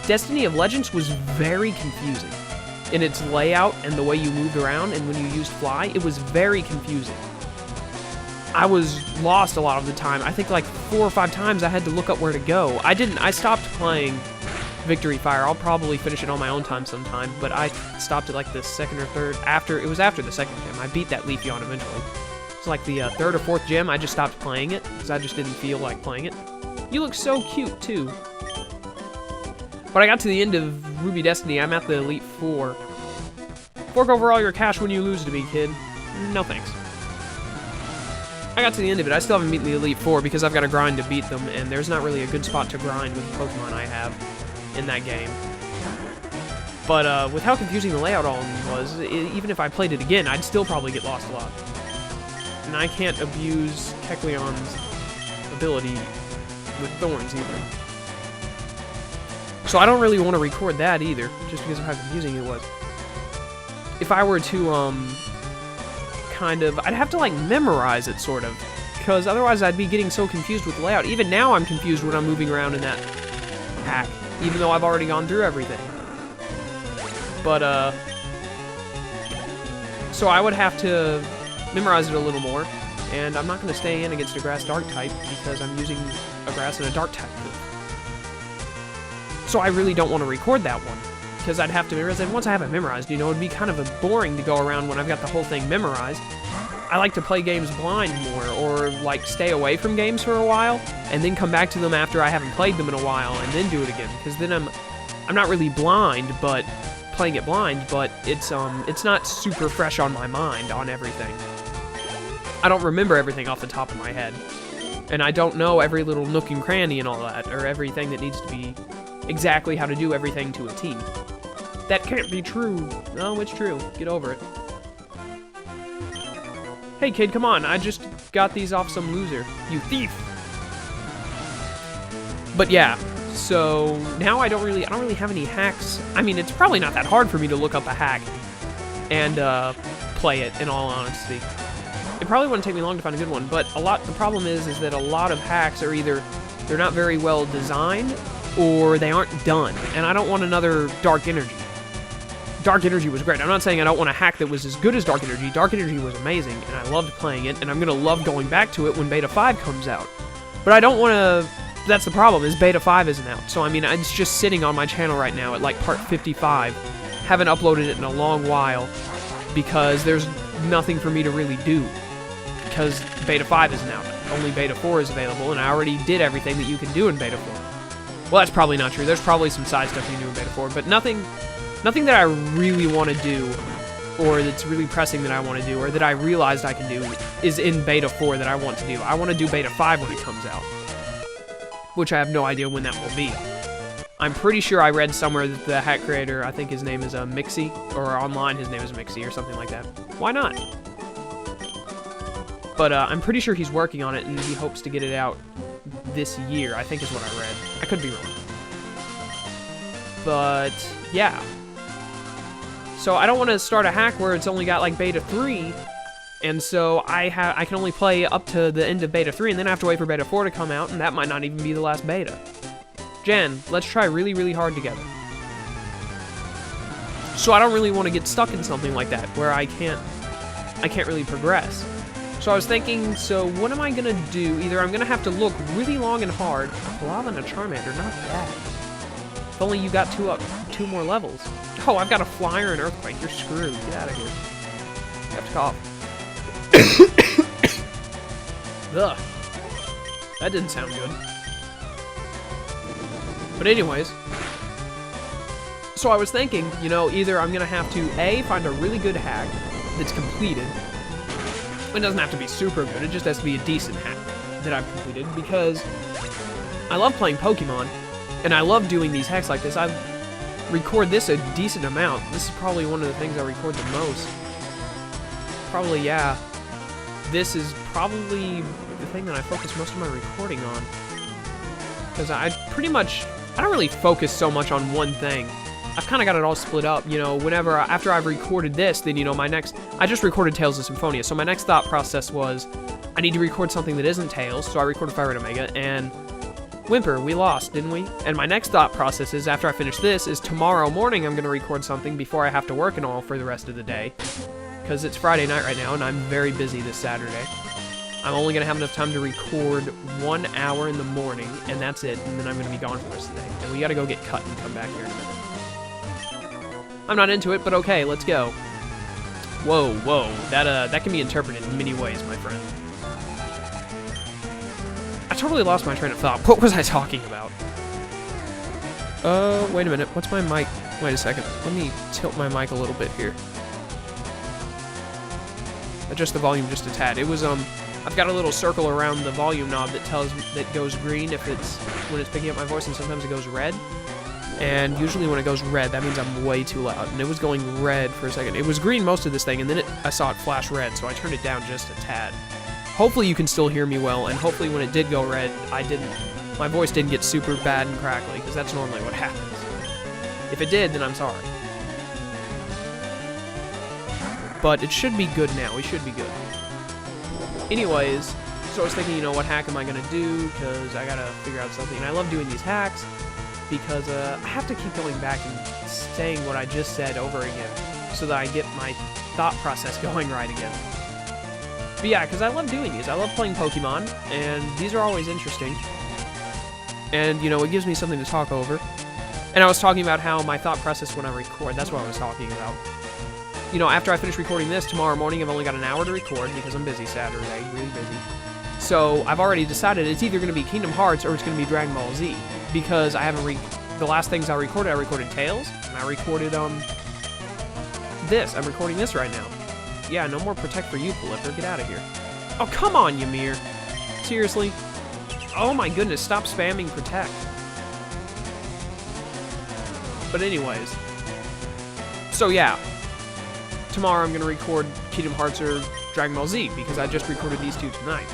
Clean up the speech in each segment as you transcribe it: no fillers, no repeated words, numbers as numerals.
Destiny of Legends was very confusing in its layout and the way you moved around, and when you used fly, it was very confusing. I was lost a lot of the time. I think like 4 or 5 times I had to look up where to go. I stopped playing Victory Fire. I'll probably finish it on my own time sometime, but I stopped at like the second or third, it was after the second gym. I beat that Leaf Yawn eventually. It's like the third or fourth gym, I just stopped playing it, because I just didn't feel like playing it. You look so cute, too. But I got to the end of Ruby Destiny, I'm at the Elite 4. Fork over all your cash when you lose to me, kid. No thanks. I got to the end of it. I still haven't beaten the Elite 4 because I've got to grind to beat them, and there's not really a good spot to grind with the Pokemon I have in that game. But with how confusing the layout all was, even if I played it again, I'd still probably get lost a lot. And I can't abuse Kecleon's ability with Thorns either. So I don't really want to record that either, just because of how confusing it was. If I were to, I'd have to, like, memorize it, sort of. Because otherwise I'd be getting so confused with the layout. Even now I'm confused when I'm moving around in that hack, even though I've already gone through everything. But, so I would have to memorize it a little more, and I'm not going to stay in against a Grass-Dark type, because I'm using a Grass and a Dark type move. So I really don't want to record that one, because I'd have to memorize it. Once I have it memorized, you know, it'd be kind of boring to go around when I've got the whole thing memorized. I like to play games blind more, or like stay away from games for a while, and then come back to them after I haven't played them in a while, and then do it again. Because then I'm not really blind, but playing it blind, but it's not super fresh on my mind on everything. I don't remember everything off the top of my head, and I don't know every little nook and cranny and all that, or everything that needs to be exactly how to do everything to a T. That can't be true. No, it's true. Get over it. Hey kid, come on, I just got these off some loser. You thief! But yeah, so now I don't really have any hacks. I mean, it's probably not that hard for me to look up a hack and play it, in all honesty. It probably wouldn't take me long to find a good one, but the problem is that a lot of hacks are either, they're not very well designed, or they aren't done, and I don't want another Dark Energy. Dark Energy was great. I'm not saying I don't want a hack that was as good as Dark Energy. Dark Energy was amazing, and I loved playing it, and I'm going to love going back to it when Beta 5 comes out. But I don't want to... That's the problem, is Beta 5 isn't out. So, I mean, it's just sitting on my channel right now at, like, part 55. Haven't uploaded it in a long while, because there's nothing for me to really do. Because Beta 5 isn't out. Only Beta 4 is available, and I already did everything that you can do in Beta 4. Well, that's probably not true. There's probably some side stuff you can do in Beta 4, but nothing that I really want to do, or that's really pressing that I want to do, or that I realized I can do, is in Beta 4 that I want to do. I want to do Beta 5 when it comes out, which I have no idea when that will be. I'm pretty sure I read somewhere that the hack creator, I think his name is Mixie, or online his name is Mixie, or something like that. Why not? But I'm pretty sure he's working on it, and he hopes to get it out this year, I think is what I read. I could be wrong. But, yeah. So I don't want to start a hack where it's only got, like, Beta 3, and so I can only play up to the end of Beta 3, and then I have to wait for Beta 4 to come out, and that might not even be the last beta. Jen, let's try really, really hard together. So I don't really want to get stuck in something like that, where I can't really progress. So I was thinking, so what am I going to do? Either I'm going to have to look really long and hard. A Lava and a Charmander, not bad. If only you got two more levels. Oh, I've got a Flyer and Earthquake. You're screwed. Get out of here. You have to cough. Ugh. That didn't sound good. But anyways. So I was thinking, you know, either I'm going to have to, A, find a really good hack that's completed. It doesn't have to be super good, it just has to be a decent hack that I've completed, because I love playing Pokemon, and I love doing these hacks like this. I record this a decent amount. This is probably one of the things I record the most. Probably, yeah. This is probably the thing that I focus most of my recording on. Because I don't really focus so much on one thing. I've kind of got it all split up, you know, after I've recorded this, then, you know, I just recorded Tales of Symphonia, so my next thought process was, I need to record something that isn't Tales, so I recorded Firered Omega, and Whimper, we lost, didn't we? And my next thought process is, after I finish this, is tomorrow morning I'm going to record something before I have to work and all for the rest of the day. Because it's Friday night right now, and I'm very busy this Saturday. I'm only going to have enough time to record 1 hour in the morning, and that's it, and then I'm going to be gone for the rest of the day. And we got to go get cut and come back here in a minute. I'm not into it, but okay, let's go. Whoa, whoa, that can be interpreted in many ways, my friend. I totally lost my train of thought. What was I talking about? Wait a minute. What's my mic? Wait a second. Let me tilt my mic a little bit here. Adjust the volume just a tad. It was, I've got a little circle around the volume knob that goes green when it's picking up my voice, and sometimes it goes red. And usually when it goes red, that means I'm way too loud. And it was going red for a second. It was green most of this thing, and then I saw it flash red, so I turned it down just a tad. Hopefully you can still hear me well, and hopefully when it did go red, my voice didn't get super bad and crackly, because that's normally what happens. If it did, then I'm sorry. But it should be good now. We should be good. Anyways, so I was thinking, what hack am I going to do, because I got to figure out something. And I love doing these hacks, because I have to keep going back and saying what I just said over again, so that I get my thought process going right again. But yeah, because I love doing these. I love playing Pokemon, and these are always interesting. And, it gives me something to talk over. And I was talking about how my thought process when I record, that's what I was talking about. After I finish recording this, tomorrow morning I've only got an hour to record, because I'm busy Saturday, really busy. So I've already decided it's either going to be Kingdom Hearts or it's going to be Dragon Ball Z. Because I haven't the last things I recorded Tails, and I recorded, this. I'm recording this right now. Yeah, no more Protect for You, Polyper. Get out of here. Oh, come on, Ymir. Seriously? Oh my goodness, stop spamming Protect. But anyways. So yeah. Tomorrow I'm going to record Kingdom Hearts or Dragon Ball Z, because I just recorded these two tonight.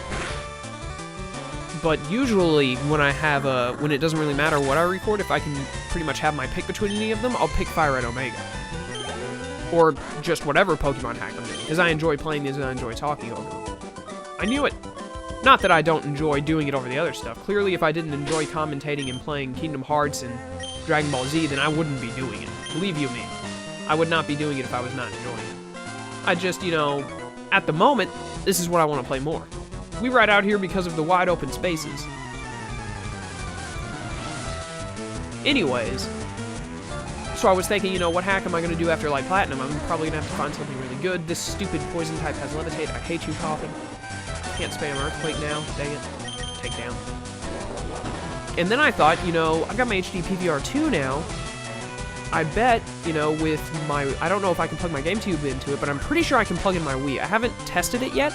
But usually, when it doesn't really matter what I record, if I can pretty much have my pick between any of them, I'll pick Firered Omega. Or just whatever Pokemon hack I'm doing, because I enjoy playing these and I enjoy talking over them. I knew it! Not that I don't enjoy doing it over the other stuff. Clearly, if I didn't enjoy commentating and playing Kingdom Hearts and Dragon Ball Z, then I wouldn't be doing it. Believe you me. I would not be doing it if I was not enjoying it. I just, at the moment, this is what I want to play more. We ride out here because of the wide open spaces. Anyways, so I was thinking, what hack am I going to do after Light Platinum? I'm probably going to have to find something really good. This stupid poison type has Levitate. I hate you, Coffin. Can't spam Earthquake now. Dang it. Take down. And then I thought, I've got my HD PVR 2 now. I bet, with my... I don't know if I can plug my GameCube into it, but I'm pretty sure I can plug in my Wii. I haven't tested it yet,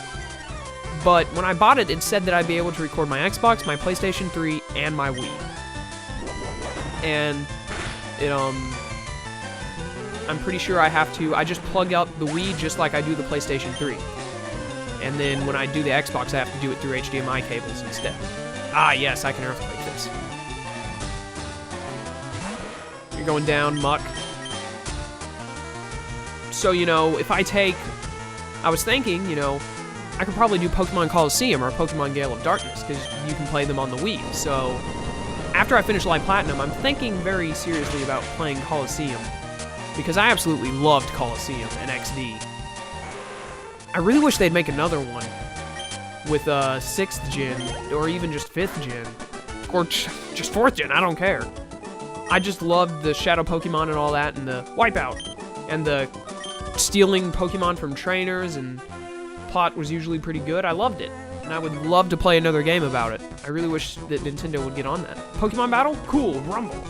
but when I bought it, it said that I'd be able to record my Xbox, my PlayStation 3, and my Wii. And it, I'm pretty sure I just plug out the Wii just like I do the PlayStation 3. And then when I do the Xbox, I have to do it through HDMI cables instead. Ah, yes, I can Earthquake this. You're going down, Muck. So, if I take... I was thinking, I could probably do Pokemon Coliseum or Pokemon Gale of Darkness, because you can play them on the Wii. So, after I finish Light Platinum, I'm thinking very seriously about playing Coliseum, because I absolutely loved Coliseum and XD. I really wish they'd make another one with 6th gen, or even just 5th gen, or just 4th gen, I don't care. I just loved the Shadow Pokemon and all that, and the Wipeout, and the stealing Pokemon from trainers, and plot was usually pretty good. I loved it, and I would love to play another game about it. I really wish that Nintendo would get on that. Pokemon Battle? Cool, Rumble.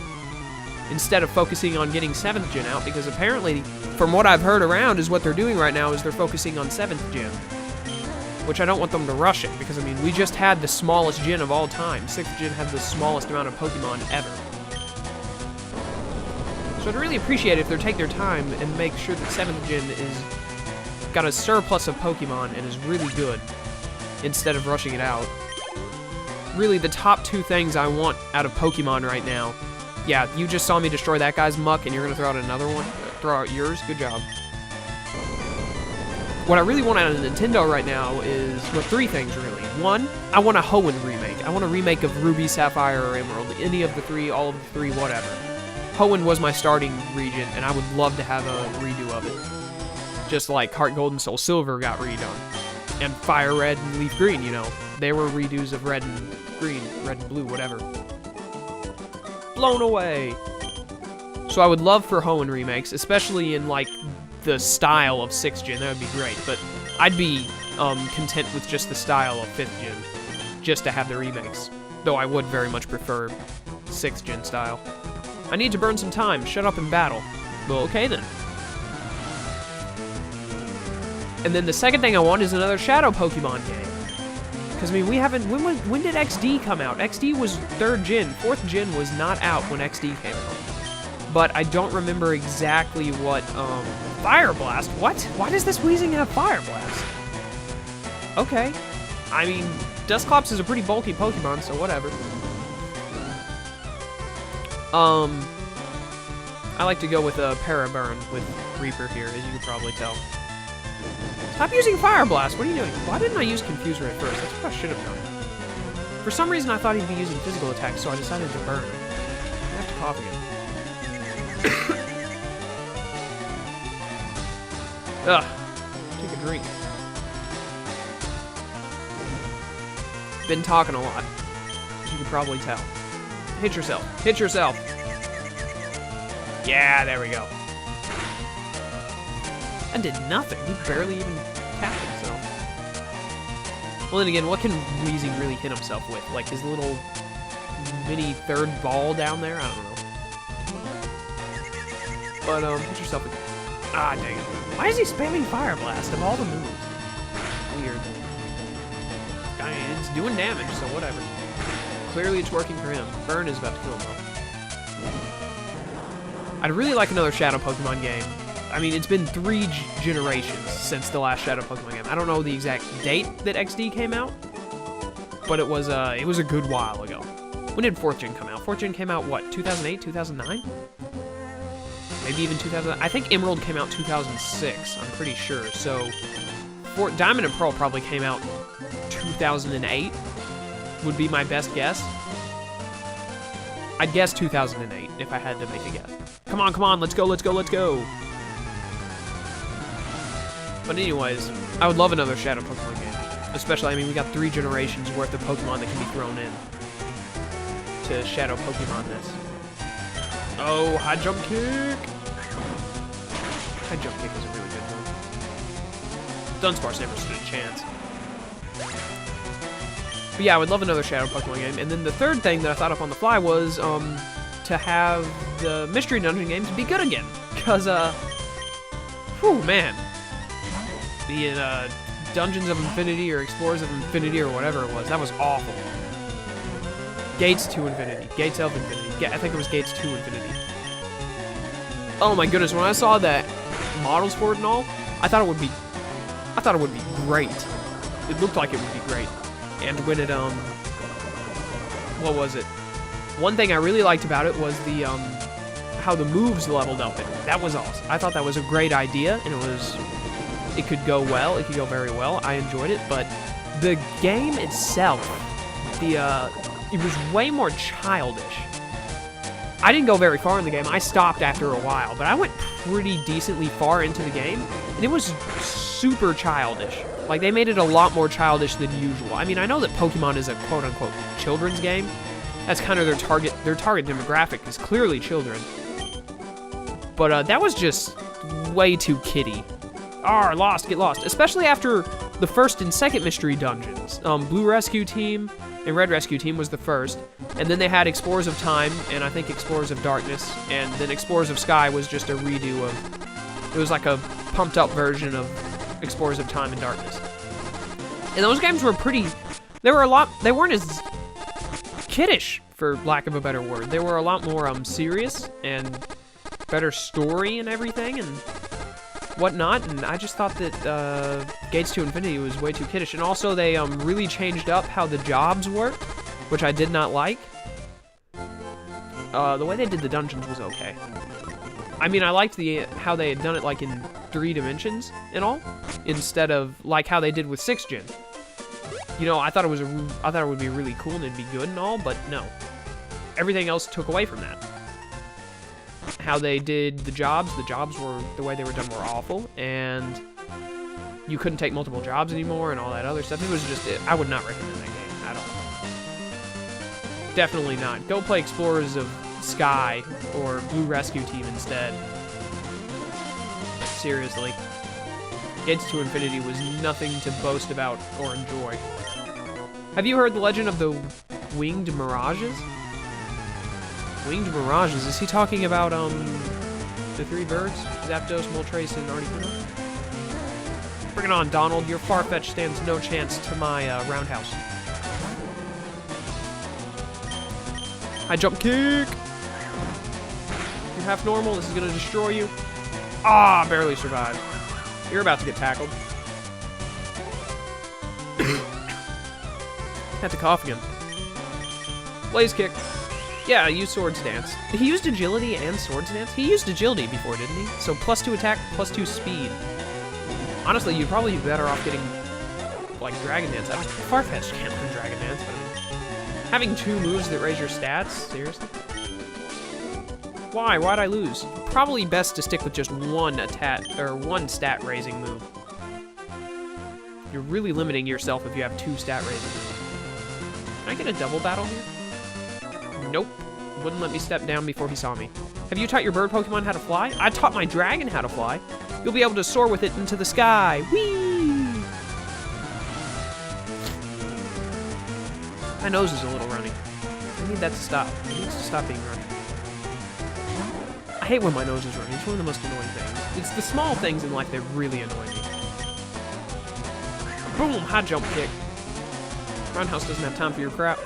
Instead of focusing on getting 7th gen out, because apparently, from what I've heard around, is what they're doing right now is they're focusing on 7th gen. Which I don't want them to rush it, because, we just had the smallest gen of all time. 6th gen had the smallest amount of Pokemon ever. So I'd really appreciate it if they take their time and make sure that 7th gen is got a surplus of Pokemon and is really good, instead of rushing it out. Really, the top 2 things I want out of Pokemon right now. Yeah, you just saw me destroy that guy's Muck, and you're going to throw out another one? Throw out yours? Good job. What I really want out of Nintendo right now is, 3 things, really. 1, I want a Hoenn remake. I want a remake of Ruby, Sapphire, or Emerald. Any of the three, all of the three, whatever. Hoenn was my starting region, and I would love to have a redo of it. Just like Heart Gold and Soul Silver got redone. And Fire Red and Leaf Green, you know. They were redos of Red and Green, Red and Blue, whatever. Blown away! So I would love for Hoenn remakes, especially in, like, the style of 6th gen. That would be great, but I'd be content with just the style of 5th gen, just to have the remakes. Though I would very much prefer 6th gen style. I need to burn some time. Shut up and battle. Well, okay then. And then the second thing I want is another Shadow Pokemon game. Because, I mean, we haven't... When did XD come out? XD was 3rd gen. 4th gen was not out when XD came out. But I don't remember exactly what, Fire Blast? What? Why does this Weezing have Fire Blast? Okay. I mean, Dusclops is a pretty bulky Pokemon, so whatever. I like to go with a Paraburn with Reaper here, as you can probably tell. Stop using Fire Blast! What are you doing? Why didn't I use Confuse Ray first? That's what I should have done. For some reason, I thought he'd be using physical attacks, so I decided to burn. I have to cough again. Ugh. Take a drink. Been talking a lot, as you can probably tell. Hit yourself. Hit yourself. Yeah, there we go. I did nothing. He barely even tapped himself. Well, then again, what can Weezing really hit himself with? Like his little mini 3rd ball down there? I don't know. But, hit yourself with... Ah, dang it. Why is he spamming Fire Blast of all the moves? Weird. I mean, it's doing damage, so whatever. Clearly it's working for him. Burn is about to kill him, though. I'd really like another Shadow Pokemon game. I mean, it's been 3 generations since the last Shadow Pokemon game. I don't know the exact date that XD came out, but it was a good while ago. When did 4th gen come out? 4th gen came out, what, 2008, 2009? Maybe even 2000. I think Emerald came out 2006, I'm pretty sure. So, Diamond and Pearl probably came out 2008, would be my best guess. I'd guess 2008, if I had to make a guess. Come on, let's go, let's go, let's go! But anyways, I would love another Shadow Pokemon game. Especially, I mean, we got 3 generations worth of Pokemon that can be thrown in to Shadow Pokemon this. Oh, High Jump Kick! High Jump Kick is a really good one. Dunsparce never stood a chance. But yeah, I would love another Shadow Pokemon game. And then the third thing that I thought up on the fly was to have the Mystery Dungeon games be good again. Because, whew, man. The Dungeons of Infinity or Explorers of Infinity or whatever it was, that was awful. Gates to Infinity. Gates of Infinity. I think it was Gates to Infinity. Oh my goodness, when I saw that models for it and all, I thought it would be great. It looked like it would be great. And when it, what was it? One thing I really liked about it was the, how the moves leveled up. That was awesome. I thought that was a great idea, and it could go well. It could go very well. I enjoyed it, but the game itself, it was way more childish. I didn't go very far in the game. I stopped after a while, but I went pretty decently far into the game, and it was super childish. Like, they made it a lot more childish than usual. I mean, I know that Pokemon is a quote-unquote children's game. That's kind of their target demographic is clearly children. But that was just way too kiddie. Lost, get lost. Especially after the first and second mystery dungeons. Blue Rescue Team and Red Rescue Team was the first. And then they had Explorers of Time, and I think Explorers of Darkness. And then Explorers of Sky was just a redo of... It was like a pumped-up version of Explorers of Time and Darkness. And those games were pretty... They weren't as kiddish, for lack of a better word. They were a lot more serious and better story and everything and whatnot. And I just thought that Gates to Infinity was way too kiddish. And also they really changed up how the jobs worked, which I did not like. The way they did the dungeons was okay. I mean, I liked how they had done it like in 3 dimensions and all, instead of like how they did with 6th gen. You know, I thought it would be really cool and it'd be good and all, but no. Everything else took away from that. How they did the jobs were, the way they were done were awful, and you couldn't take multiple jobs anymore and all that other stuff. It was just, I would not recommend that game at all. Definitely not. Go play Explorers of Sky or Blue Rescue Team instead. Seriously. Gates to Infinity was nothing to boast about or enjoy. Have you heard the legend of the Winged Mirages? Winged Mirages? Is he talking about, the three birds? Zapdos, Moltres, and Articuno? Bring it on, Donald. Your Farfetch stands no chance to my, roundhouse. High jump kick! You're half normal, this is gonna destroy you. Ah, barely survived. You're about to get tackled. Had to cough again. Blaze kick. Yeah, use Swords Dance. He used agility and Swords Dance? He used agility before, didn't he? So +2 attack, +2 speed. Honestly, you'd probably be better off getting, like, Dragon Dance. I don't, Farfetch can't learn Dragon Dance, but having 2 moves that raise your stats? Seriously? Why? Why'd I lose? Probably best to stick with just one stat raising move. You're really limiting yourself if you have 2 stat raising moves. Can I get a double battle here? Nope. Wouldn't let me step down before he saw me. Have you taught your bird Pokemon how to fly? I taught my dragon how to fly. You'll be able to soar with it into the sky. Whee! My nose is a little runny. I need that to stop. It needs to stop being runny. I hate when my nose is running. It's one of the most annoying things. It's the small things in life that really annoy me. Boom! High jump kick. Roundhouse doesn't have time for your crap.